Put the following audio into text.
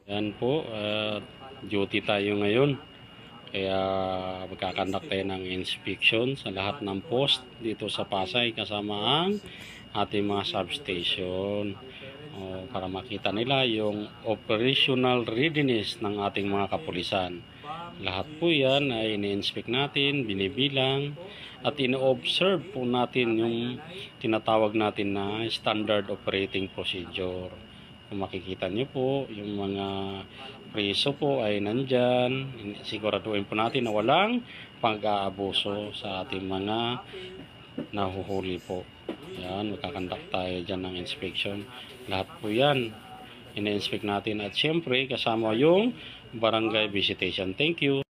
Yan po, duty tayo ngayon. Kaya magkakandak tayo ng inspection sa lahat ng post dito sa Pasay kasama ang ating mga substation. Para makita nila yung operational readiness ng ating mga kapulisan. Lahat po yan ay ini-inspect natin, binibilang, at ino-observe po natin yung tinatawag natin na standard operating procedure. Kung makikita nyo po, yung mga preso po ay nandyan. Siguraduhin po natin na walang pag-aabuso sa ating mga nahuhuli po. Yan, magkakandak tayo dyan ng inspection. Lahat po yan, ina-inspect natin. At syempre, kasama yung barangay visitation. Thank you.